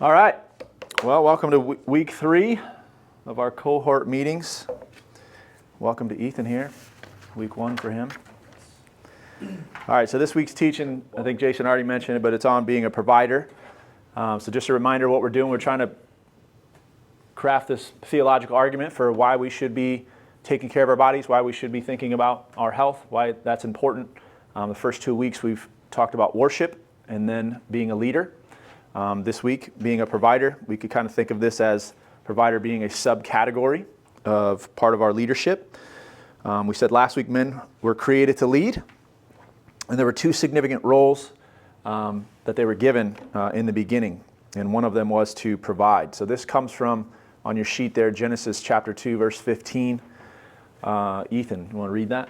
All right. Well, welcome to week 3 of our cohort meetings. Welcome to Ethan here. Week 1 for him. All right, so this week's teaching, I think Jason already mentioned it, but it's on being a provider. So just a reminder of what we're doing. We're trying to craft this theological argument for why we should be taking care of our bodies, why we should be thinking about our health, why that's important. The first 2 weeks we've talked about worship and then being a leader. This week, being a provider, we could kind of think of this as provider being a subcategory of part of our leadership. We said last week men were created to lead, and there were 2 significant roles that they were given in the beginning, and one of them was to provide. So this comes from, on your sheet there, Genesis chapter 2, verse 15. Ethan, you want to read that?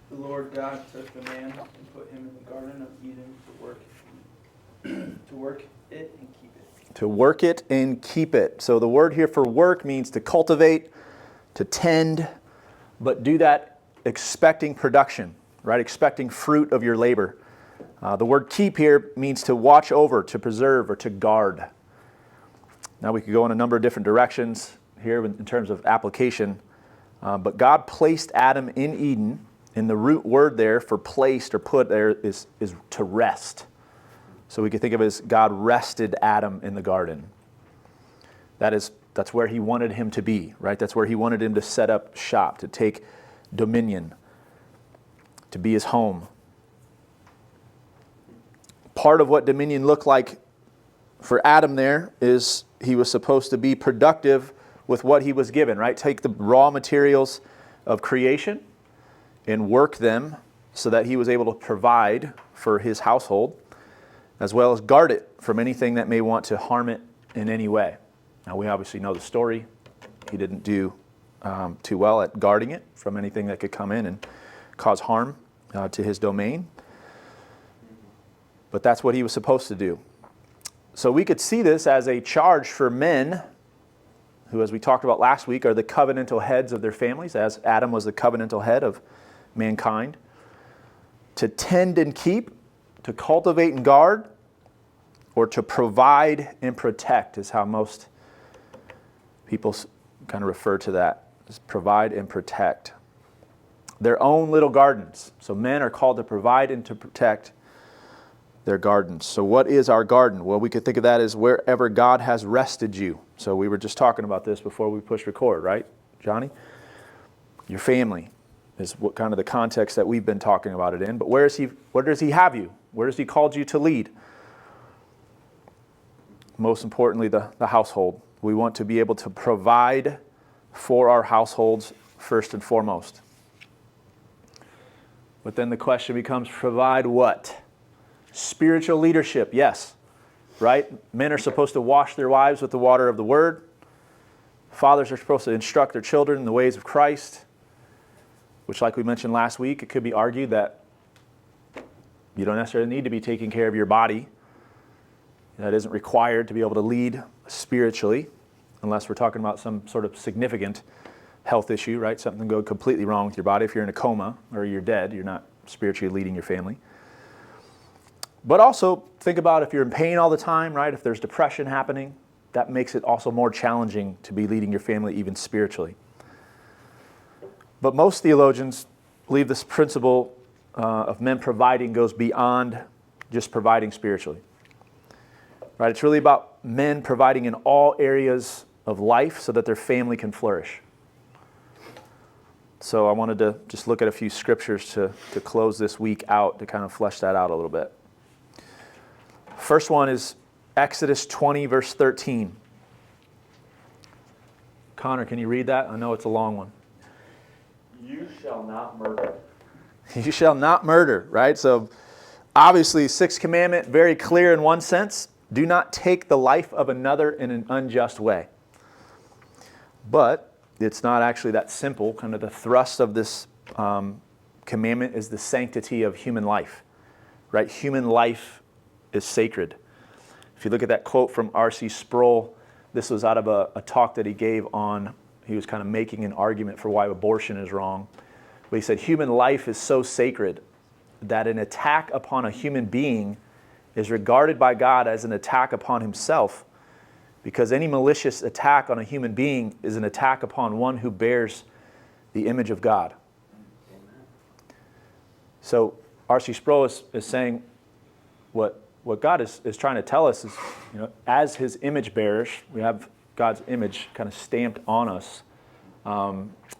The Lord God took the man and put him in the Garden of Eden to work it and keep it. To work it and keep it. So the word here for work means to cultivate, to tend, but do that expecting production, right? Expecting fruit of your labor. The word keep here means to watch over, to preserve, or to guard. Now we could go in a number of different directions here in terms of application, but God placed Adam in Eden, and the root word there for placed or put there is to rest. So we could think of it as God rested Adam in the garden. That's where he wanted him to be, right? That's where he wanted him to set up shop, to take dominion, to be his home. Part of what dominion looked like for Adam there is he was supposed to be productive with what he was given, right? Take the raw materials of creation and work them so that he was able to provide for his household, as well as guard it from anything that may want to harm it in any way. Now we obviously know the story. He didn't do too well at guarding it from anything that could come in and cause harm to his domain. But that's what he was supposed to do. So we could see this as a charge for men who, as we talked about last week, are the covenantal heads of their families, as Adam was the covenantal head of mankind, to tend and keep, to cultivate and guard, or to provide and protect is how most people kind of refer to that, is provide and protect. Their own little gardens. So men are called to provide and to protect their gardens. So what is our garden? Well, we could think of that as wherever God has rested you. So we were just talking about this before we pushed record, right, Johnny? Your family is what kind of the context that we've been talking about it in. But where does he have you? Where has he called you to lead? Most importantly, the household. We want to be able to provide for our households first and foremost. But then the question becomes, provide what? Spiritual leadership, yes. Right? Men are supposed to wash their wives with the water of the word. Fathers are supposed to instruct their children in the ways of Christ, which, like we mentioned last week, it could be argued that you don't necessarily need to be taking care of your body. That isn't required to be able to lead spiritually, unless we're talking about some sort of significant health issue, right? Something go completely wrong with your body. If you're in a coma or you're dead, you're not spiritually leading your family. But also think about if you're in pain all the time, right? If there's depression happening, that makes it also more challenging to be leading your family even spiritually. But most theologians believe this principle of men providing goes beyond just providing spiritually. Right? It's really about men providing in all areas of life so that their family can flourish. So I wanted to just look at a few scriptures to close this week out to kind of flesh that out a little bit. First one is Exodus 20, verse 13. Connor, can you read that? I know it's a long one. You shall not murder. You shall not murder, right? So obviously, sixth commandment, very clear in one sense. Do not take the life of another in an unjust way. But it's not actually that simple. Kind of the thrust of this commandment is the sanctity of human life, right? Human life is sacred. If you look at that quote from R.C. Sproul, this was out of a talk that he gave on, he was kind of making an argument for why abortion is wrong. But he said, human life is so sacred that an attack upon a human being is regarded by God as an attack upon himself, because any malicious attack on a human being is an attack upon one who bears the image of God. So R.C. Sproul is saying what God is trying to tell us is, as his image bearers, we have God's image kind of stamped on us.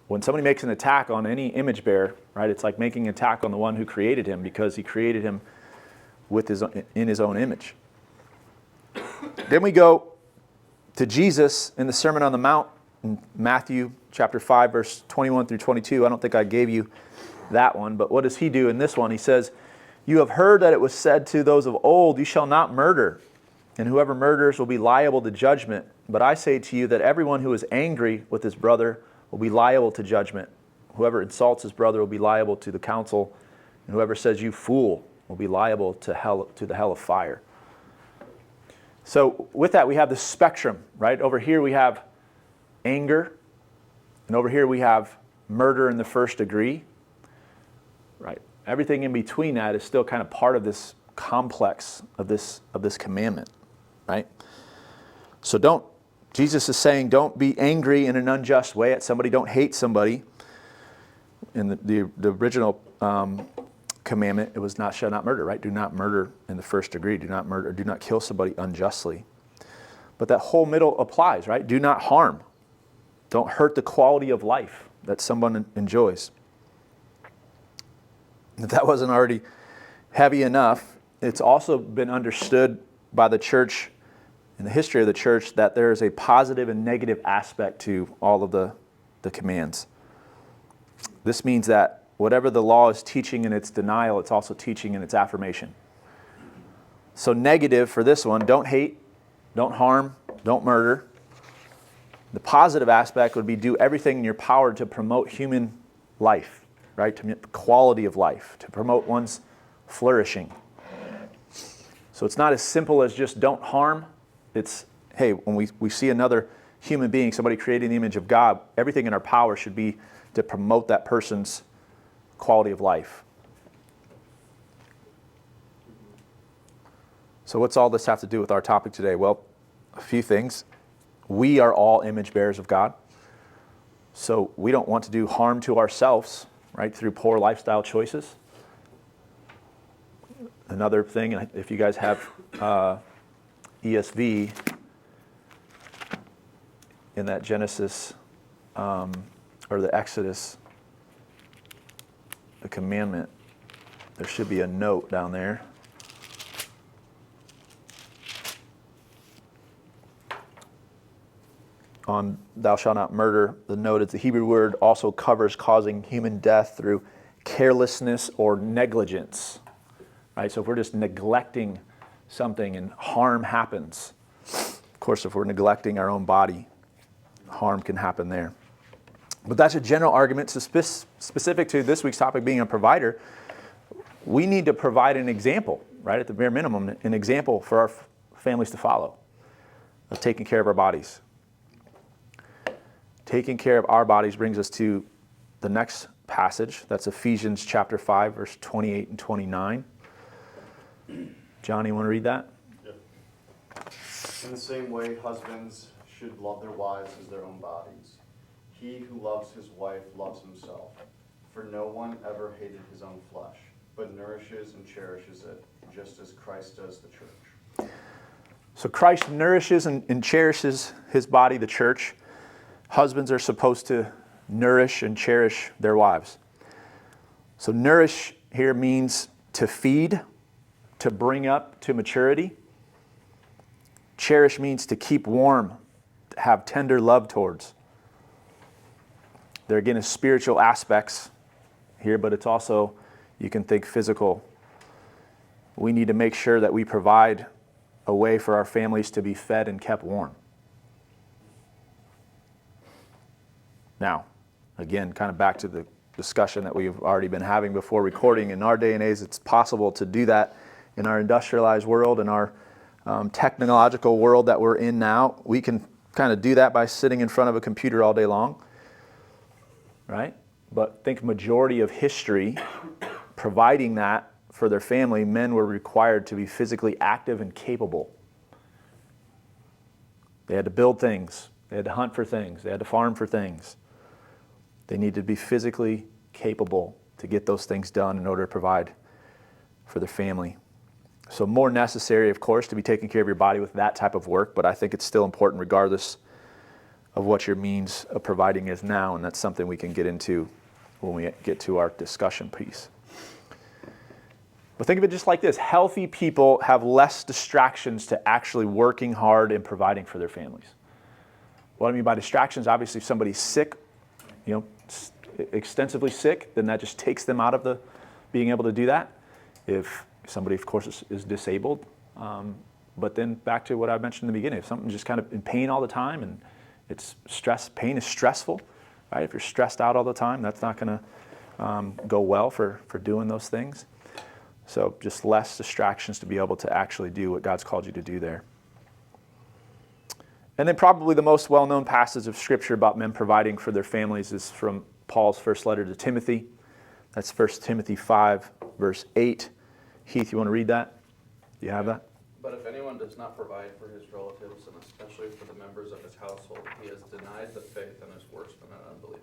When somebody makes an attack on any image bearer, right, it's like making an attack on the one who created him, because he created him in his own image. Then we go to Jesus in the Sermon on the Mount in Matthew chapter 5, verse 21 through 22. I don't think I gave you that one, but what does he do in this one? He says, "You have heard that it was said to those of old, 'You shall not murder, and whoever murders will be liable to judgment. But I say to you that everyone who is angry with his brother will be liable to judgment. Whoever insults his brother will be liable to the council, and whoever says 'you fool' will be liable to the hell of fire." So with that, we have the spectrum, right? Over here we have anger, and over here we have murder in the first degree, right? Everything in between that is still kind of part of this complex of this commandment, right? So Jesus is saying, don't be angry in an unjust way at somebody. Don't hate somebody. In the original commandment, it was shall not murder, right? Do not murder in the first degree. Do not murder. Do not kill somebody unjustly. But that whole middle applies, right? Do not harm. Don't hurt the quality of life that someone enjoys. If that wasn't already heavy enough, it's also been understood by the church, in the history of the church, that there is a positive and negative aspect to all of the commands. This means that whatever the law is teaching in its denial, it's also teaching in its affirmation. So negative for this one, don't hate, don't harm, don't murder. The positive aspect would be do everything in your power to promote human life, right? To quality of life, to promote one's flourishing. So it's not as simple as just don't harm. It's, hey, when we see another human being, somebody created in the image of God, everything in our power should be to promote that person's quality of life. So what's all this have to do with our topic today? Well, a few things. We are all image bearers of God. So we don't want to do harm to ourselves, right, through poor lifestyle choices. Another thing, if you guys have ESV, in that Genesis or the Exodus, the commandment, there should be a note down there. On thou shalt not murder, the note is the Hebrew word also covers causing human death through carelessness or negligence. Right? So if we're just neglecting something and harm happens, of course, if we're neglecting our own body, harm can happen there. But that's a general argument. So specific to this week's topic being a provider, we need to provide an example, right? At the bare minimum, an example for our families to follow of taking care of our bodies. Taking care of our bodies brings us to the next passage. That's Ephesians chapter 5, verse 28 and 29. Johnny, you want to read that? Yep. In the same way, husbands should love their wives as their own bodies. He who loves his wife loves himself. For no one ever hated his own flesh, but nourishes and cherishes it, just as Christ does the church. So Christ nourishes and cherishes his body, the church. Husbands are supposed to nourish and cherish their wives. So nourish here means to feed, to bring up to maturity. Cherish means to keep warm, to have tender love towards. There again is spiritual aspects here, but it's also, you can think physical. We need to make sure that we provide a way for our families to be fed and kept warm. Now, again, kind of back to the discussion that we've already been having before recording. In our day and age, it's possible to do that in our industrialized world, in our technological world that we're in now. We can kind of do that by sitting in front of a computer all day long, right? But think majority of history, providing that for their family, men were required to be physically active and capable. They had to build things. They had to hunt for things. They had to farm for things. They needed to be physically capable to get those things done in order to provide for their family. So more necessary, of course, to be taking care of your body with that type of work, but I think it's still important regardless of what your means of providing is now, and that's something we can get into when we get to our discussion piece. But think of it just like this. Healthy people have less distractions to actually working hard and providing for their families. What I mean by distractions, obviously if somebody's sick, extensively sick, then that just takes them out of the being able to do that. If somebody, of course, is disabled, but then back to what I mentioned in the beginning, if something's just kind of in pain all the time and it's stress, pain is stressful, right? If you're stressed out all the time, that's not going to go well for doing those things. So just less distractions to be able to actually do what God's called you to do there. And then probably the most well-known passage of Scripture about men providing for their families is from Paul's first letter to Timothy. That's 1 Timothy 5, verse 8. Heath, you want to read that? Do you have that? But if anyone does not provide for his relatives, and especially for the members of his household, he has denied the faith and is worse than an unbeliever.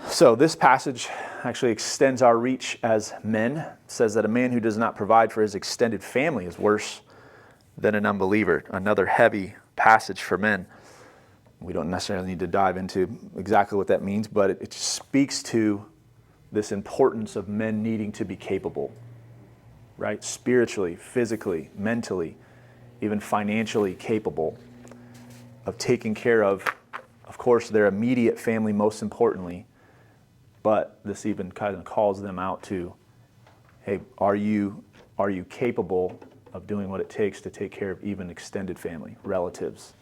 So this passage actually extends our reach as men. It says that a man who does not provide for his extended family is worse than an unbeliever. Another heavy passage for men. We don't necessarily need to dive into exactly what that means, but it speaks to this importance of men needing to be capable, right? Spiritually, physically, mentally, even financially capable of taking care of course, their immediate family most importantly, but this even kind of calls them out to, hey, are you capable of doing what it takes to take care of even extended family, relatives?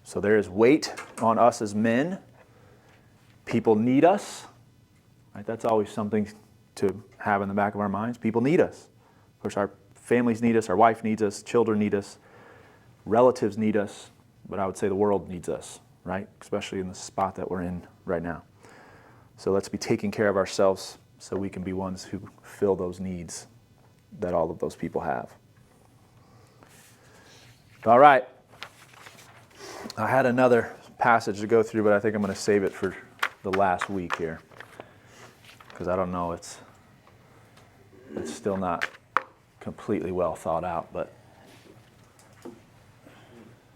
So there is weight on us as men. People need us. Right? That's always something to have in the back of our minds. People need us. Of course, our families need us, our wife needs us, children need us, relatives need us, but I would say the world needs us, right? Especially in the spot that we're in right now. So let's be taking care of ourselves so we can be ones who fill those needs that all of those people have. All right. I had another passage to go through, but I think I'm going to save it for the last week here, because I don't know, it's still not completely well thought out, but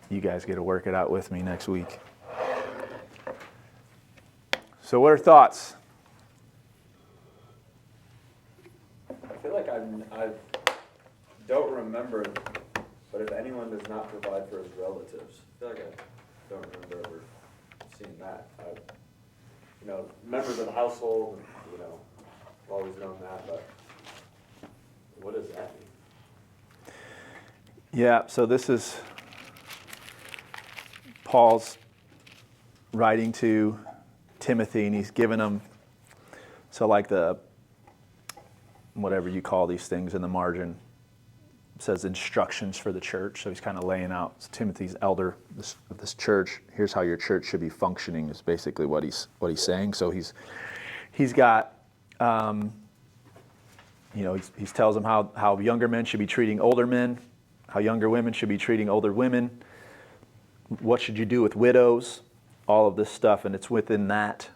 you guys get to work it out with me next week. So what are thoughts? I feel like I don't remember, but if anyone does not provide for his relatives, I feel like I don't remember ever seeing that. Members of the household, I've always known that, but what does that mean? Yeah, so this is Paul's writing to Timothy, and he's given him, so like the, whatever you call these things in the margin, it says instructions for the church. So he's kind of laying out, Timothy's elder of this church. Here's how your church should be functioning is basically what he's saying. So he's got, he tells them how younger men should be treating older men, how younger women should be treating older women. What should you do with widows? All of this stuff, and it's within that,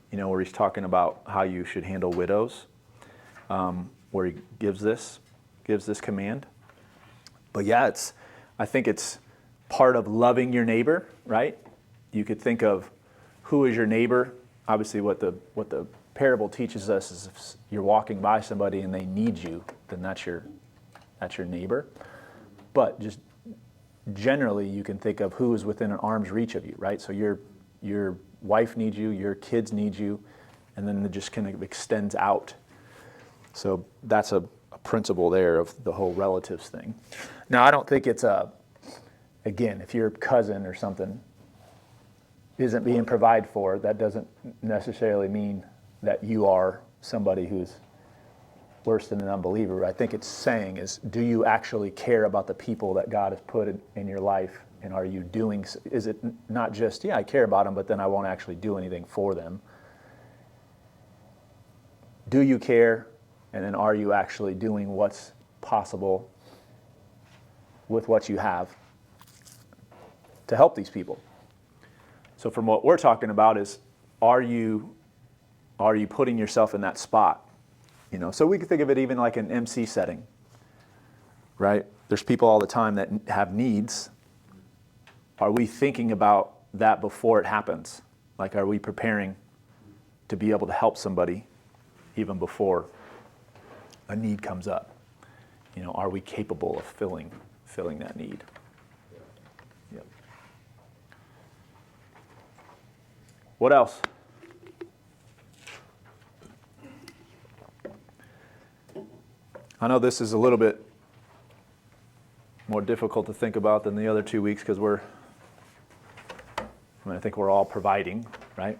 where he's talking about how you should handle widows, where he gives this command. But yeah, I think it's part of loving your neighbor, right? You could think of who is your neighbor. Obviously, what the parable teaches us is if you're walking by somebody and they need you, then that's your neighbor. But just generally, you can think of who is within an arm's reach of you, right? So your wife needs you, your kids need you, and then it just kind of extends out. So that's a principle there of the whole relatives thing. Now, I don't think it's again, if your cousin or something isn't being provided for, that doesn't necessarily mean that you are somebody who's worse than an unbeliever. I think it's saying is, do you actually care about the people that God has put in your life? And are you doing, is it not just, I care about them, but then I won't actually do anything for them? do you care? And then are you actually doing what's possible with what you have to help these people? So from what we're talking about is, are you putting yourself in that spot? You know, so we can think of it even like an MC setting, right? There's people all the time that have needs. Are we thinking about that before it happens? Like, are we preparing to be able to help somebody even before a need comes up? You know, are we capable of filling that need? Yep. What else? I know this is a little bit more difficult to think about than the other 2 weeks because I think we're all providing, right?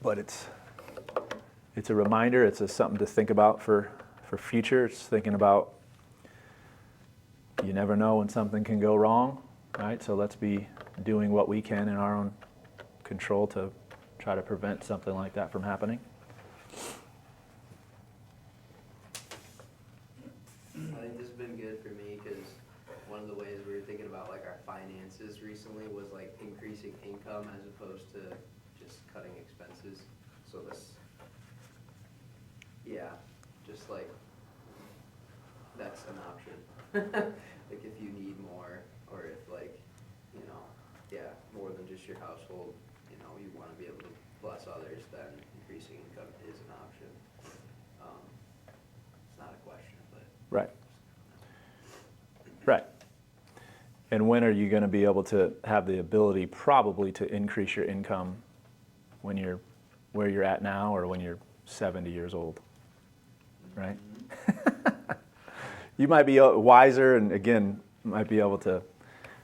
But it's a reminder, it's something to think about for future. It's thinking about, you never know when something can go wrong, right? So let's be doing what we can in our own control to try to prevent something like that from happening. I think this has been good for me because one of the ways we were thinking about like our finances recently was like increasing income as opposed to just cutting expenses. So this, yeah, just like that's an option. Like if you need more, or if like, you know, yeah, more than just your household, you know, you want to be able to bless others, then increasing income is an option. It's not a question, but. Right. Right. And when are you going to be able to have the ability probably to increase your income when you're where you're at now or when you're 70 years old, right? You might be wiser and, again, might be able to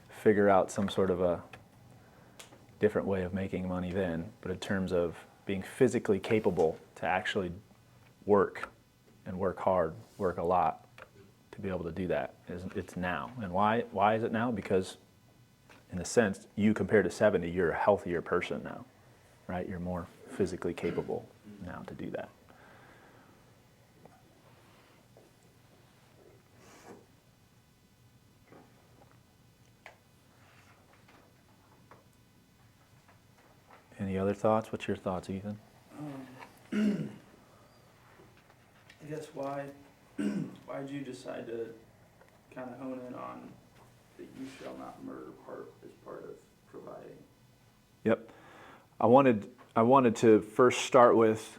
figure out some sort of a different way of making money then. But in terms of being physically capable to actually work and work hard, work a lot, to be able to do that, it's now. And why is it now? Because in a sense, you compared to 70, you're a healthier person now, right? You're more physically capable now to do that. Any other thoughts? What's your thoughts, Ethan? I guess why'd you decide to kind of hone in on the "you shall not murder" part as part of providing? Yep. I wanted to first start with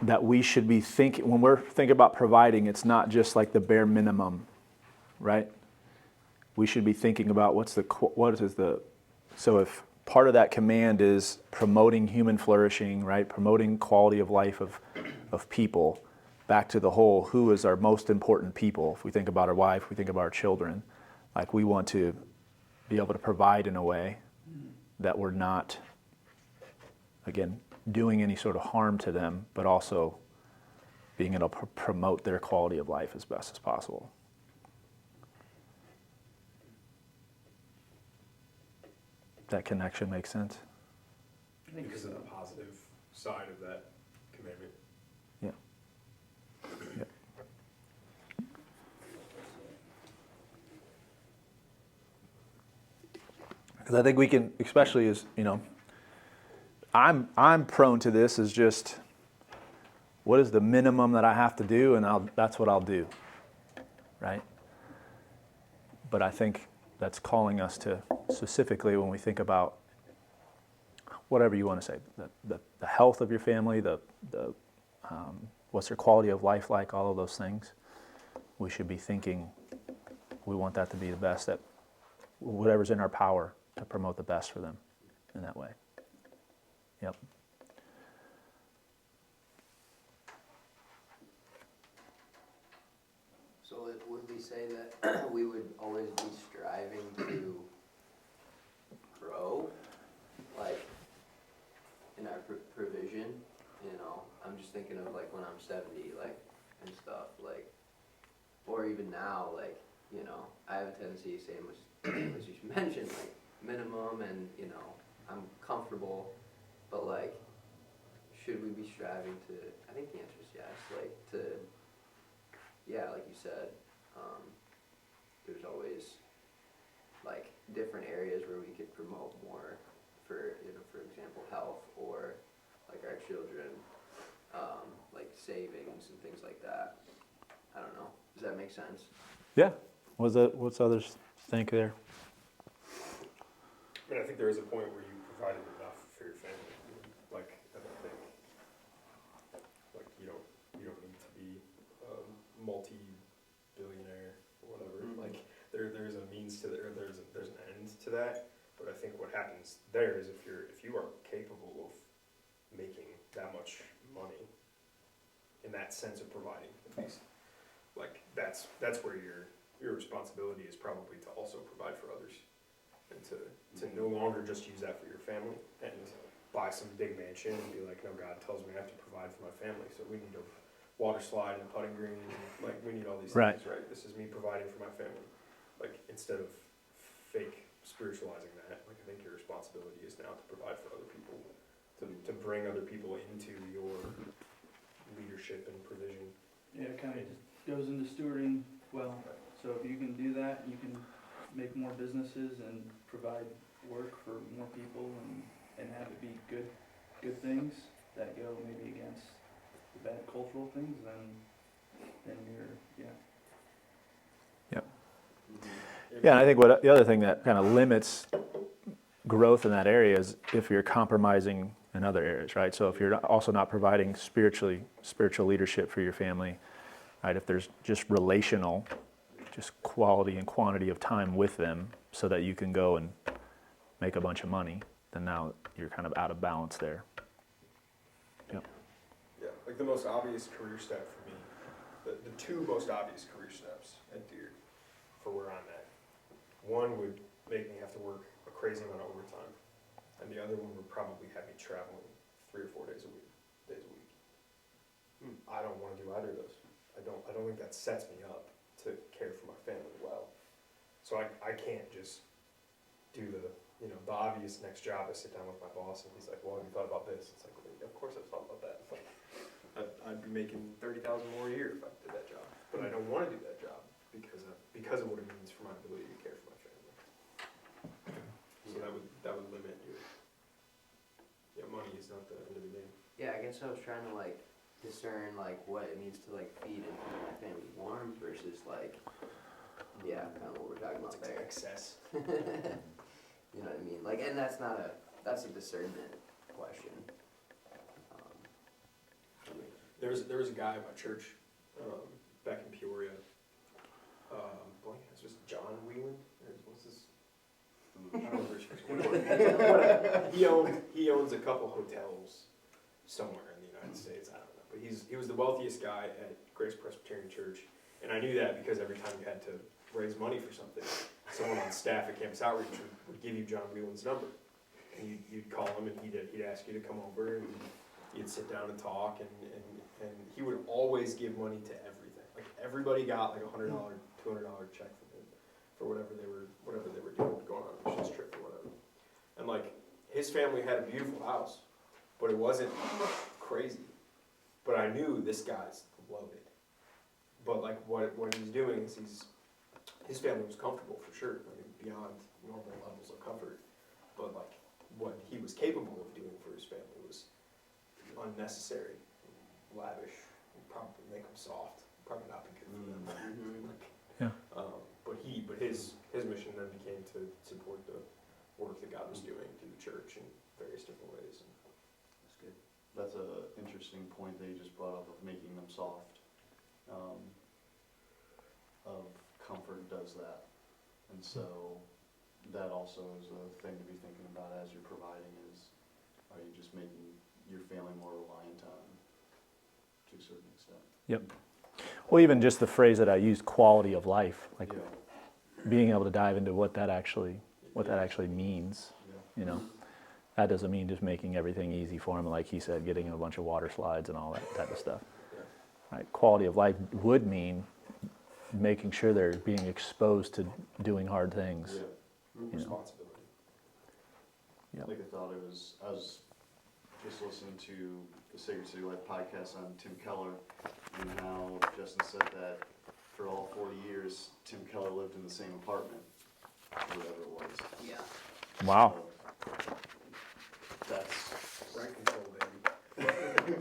that we should be thinking, when we're thinking about providing, it's not just like the bare minimum, right? We should be thinking about so if part of that command is promoting human flourishing, right? Promoting quality of life of people, back to the whole, who is our most important people? If we think about our wife, if we think about our children, like we want to be able to provide in a way that we're not, again, doing any sort of harm to them, but also being able to promote their quality of life as best as possible. That connection makes sense? I think Because of the positive side of that commandment. Yeah. Yeah. Because I think we can, especially as, you know, I'm prone to this as just, what is the minimum that I have to do, and that's what I'll do, right? But I think that's calling us to, specifically when we think about whatever you want to say, the health of your family, what's their quality of life like, all of those things. We should be thinking we want that to be the best, that whatever's in our power to promote the best for them in that way. Yep. So would we say that we would always be striving to grow, like, in our provision? You know, I'm just thinking of like when I'm 70, like, and stuff, like, or even now, like, you know, I have a tendency, same as you mentioned, like, minimum, and, you know, I'm comfortable, but like, should we be striving to, I think the answer is yes, like to, yeah, like you said, there's always like different areas where we could promote more for, you know, for example, health or like our children, like savings and things like that. I don't know. Does that make sense? Yeah. What's others think there? I mean, I think there is a point where you provided enough for your family. Like, I don't think, like, you don't need to be a multi-billionaire or whatever. Mhm. Like, there's a means to there. There's an end to that. But I think what happens there is if you are capable of making that much money, in that sense of providing, at least, like that's where your responsibility is probably to also provide for others. And to no longer just use that for your family and buy some big mansion and be like, no, God tells me I have to provide for my family, so we need a water slide and a putting green, like we need all these Right. things, right? This is me providing for my family. Like instead of fake spiritualizing that, like I think your responsibility is now to provide for other people, to bring other people into your leadership and provision. Yeah, it kind of just goes into stewarding well. So if you can do that, you can make more businesses and provide work for more people and have it be good things that go maybe against the bad cultural things, then you're, yeah. Yeah, and I think the other thing that kind of limits growth in that area is if you're compromising in other areas, right? So if you're also not providing spiritual leadership for your family, right? If there's just quality and quantity of time with them so that you can go and make a bunch of money, then now you're kind of out of balance there. Yep. Yeah, like the most obvious career step for me, the two most obvious career steps at Deere for where I'm at. One would make me have to work a crazy amount of overtime, and the other one would probably have me traveling 3 or 4 days a week. I don't want to do either of those. I don't think that sets me up to care for my family well. So I can't just do the obvious next job. I sit down with my boss and he's like, well, have you thought about this? It's like, well, of course I've thought about that. Like, I'd be making $30,000 more a year if I did that job. But I don't want to do that job because of what it means for my ability to care for my family. So that would limit your money is not the end of the game. Yeah, I guess I was trying to like discern like what it means to like feed and keep my family warm versus like, yeah, kind of what we're talking about there. Excess. You know what I mean? Like, and that's a discernment question. There was a guy at my church back in Peoria. It's just John Whelan. What's his? I don't know he owns a couple hotels somewhere in the United States. I don't know, but he was the wealthiest guy at Grace Presbyterian Church, and I knew that because every time you had to raise money for something, someone on staff at Campus Outreach would give you John Whelan's number, and you'd call him, and he'd ask you to come over, and you'd sit down and talk, and he would always give money to everything. Like everybody got like $100, $200 check from him for whatever they were doing, going on a mission trip or whatever. And like his family had a beautiful house, but it wasn't crazy. But I knew this guy's loaded. But like what he's doing is his family was comfortable for sure. I mean, beyond normal levels of comfort. But like what he was capable of doing for his family was unnecessary, lavish, probably make them soft, probably not be good for them. Like, Yeah. But his mission then became to support the work that God was doing through the church in various different ways. That's good. That's an interesting point that you just brought up of making them soft. Of comfort does that. And so that also is a thing to be thinking about as you're providing is, are you just making your family more reliant on to a certain extent? Yep. Well, even just the phrase that I used, quality of life, like Yeah. being able to dive into what that actually means. Yeah. You know, that doesn't mean just making everything easy for them, like he said, getting a bunch of water slides and all that type of stuff. Right? Quality of life would mean making sure they're being exposed to doing hard things. Yeah. You know. Responsibility. Yep. Like I thought I was just listening to the Sacred City Life podcast on Tim Keller, and how Justin said that for all 40 years, Tim Keller lived in the same apartment, or whatever it was. Yeah. Wow. So, that's Rent control, baby.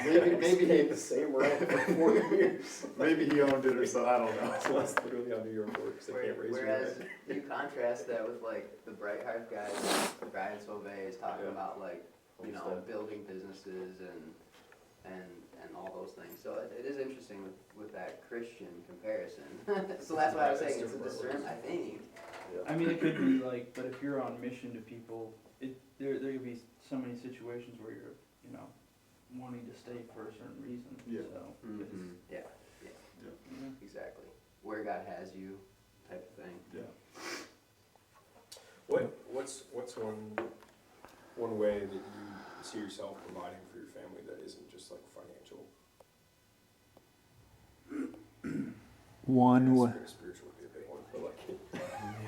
maybe Paying he the same rent for 40 years. maybe he owned it or something. I don't know. So that's literally how New York works. They can't raise your Whereas rent. you contrast that with like the Bright Hearth guys, Brian Sauvé is talking Yeah. about like, you know, Homestead. building businesses and all those things. So it is interesting with that Christian comparison. So that's why I was saying it's a discernment, I think. I mean, it could be like, but if you're on mission to people, there could be so many situations where you're, you know, wanting to stay for a certain reason. Yeah. So it's, Mhm. Yeah, yeah. exactly. Where God has you, type of thing. Yeah. What's one way that you see yourself providing for your family that isn't just like financial? One. Spiritual would be a big one, but like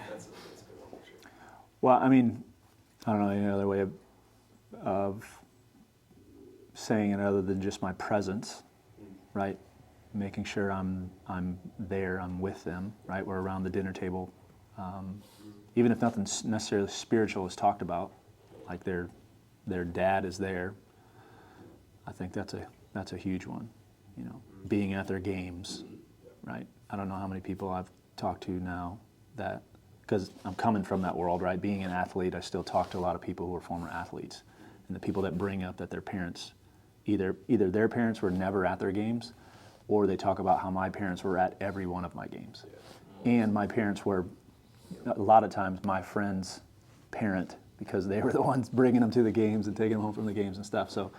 that's a good one for sure. Well, I mean, I don't know any other way of saying it other than just my presence, right? Making sure I'm there, I'm with them, right? We're around the dinner table. Even if nothing necessarily spiritual is talked about, like their dad is there. I think that's a huge one, you know, being at their games, right? I don't know how many people I've talked to now that, because I'm coming from that world, right? Being an athlete, I still talk to a lot of people who are former athletes, and the people that bring up that their parents, either their parents were never at their games, or they talk about how my parents were at every one of my games, and my parents were a lot of times my friend's parent, because they were the ones bringing them to the games and taking them home from the games and stuff. So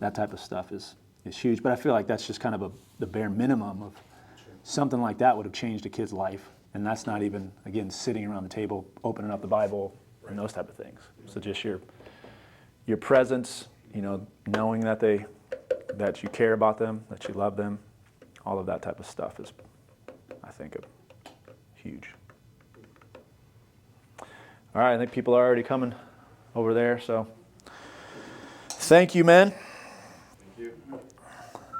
that type of stuff is huge. But I feel like that's just kind of the bare minimum of something like that would have changed a kid's life. And that's not even, again, sitting around the table, opening up the Bible, and those type of things. So just your presence, you know, knowing that you care about them, that you love them, all of that type of stuff is, I think, huge. All right, I think people are already coming over there, so thank you, men.